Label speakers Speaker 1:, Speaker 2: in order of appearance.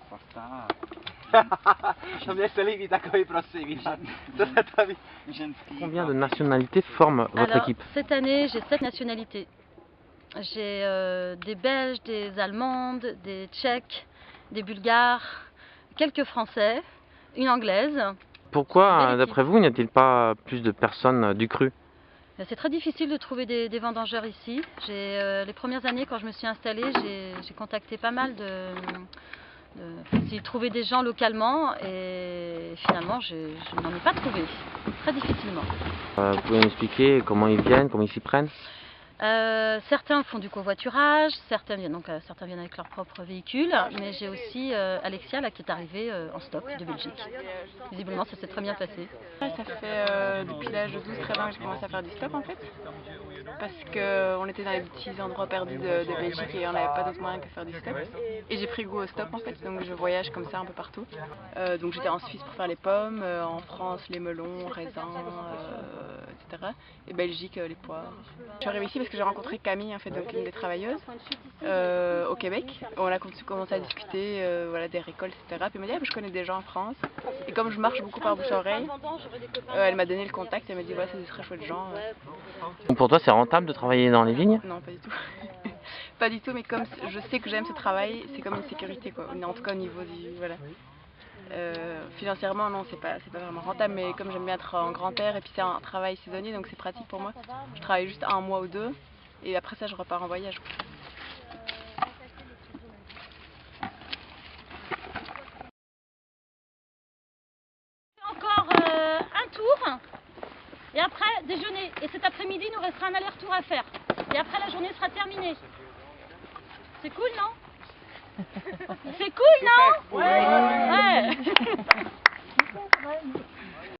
Speaker 1: porta
Speaker 2: To mě se líbí takový prosím, co se to ví?
Speaker 3: Combien de nationalités forment votre
Speaker 4: Alors,
Speaker 3: équipe?
Speaker 4: cette année, j'ai 7 nationalités. J'ai des Belges, des Allemandes, des Tchèques, des Bulgares, quelques Français, une Anglaise.
Speaker 3: Pourquoi, d'après vous, n'y a-t-il pas plus de personnes du cru?
Speaker 4: C'est très difficile de trouver des vendangeurs ici. Les premières années, quand je me suis installée, j'ai contacté pas mal essayer de trouver des gens localement et finalement je n'en ai pas trouvé, très difficilement.
Speaker 3: Vous pouvez m'expliquer comment ils viennent, comment ils s'y prennent?
Speaker 4: Certains font du covoiturage, certains viennent avec leur propre véhicule, mais j'ai aussi Alexia là, qui est arrivée en stop de Belgique. Visiblement ça s'est très bien passé.
Speaker 5: Ça fait depuis l'âge de 12-13 ans que j'ai commencé à faire du stop en fait, parce qu'on était dans les petits endroits perdus de Belgique et on n'avait pas d'autre moyen que faire du stop. Et j'ai pris goût au stop en fait, donc je voyage comme ça un peu partout. Donc j'étais en Suisse pour faire les pommes, en France les melons, raisins, etc. Et Belgique les poires. Je suis arrivée ici parce que j'ai rencontré Camille, en fait, donc une des travailleuses, au Québec. On a commencé à discuter voilà, des récoltes, etc. Puis elle m'a dit ah, je connais des gens en France. Et comme je marche beaucoup par bouche-oreille, elle m'a donné le contact, elle m'a dit voilà, c'est des très chouettes gens.
Speaker 3: Donc pour toi, c'est rentable de travailler dans les vignes?
Speaker 5: Non, pas du tout. Pas du tout, mais comme je sais que j'aime ce travail, c'est comme une sécurité, quoi. En tout cas au niveau du... Voilà. Financièrement non, c'est pas vraiment rentable, mais comme j'aime bien être en grand air et puis c'est un travail saisonnier donc c'est pratique pour moi. Je travaille juste un mois ou deux et après ça je repars en voyage.
Speaker 4: Encore un tour et après déjeuner, et cet après-midi il nous restera un aller-retour à faire et après la journée sera terminée. C'est cool non? C'est cool non? Ouais.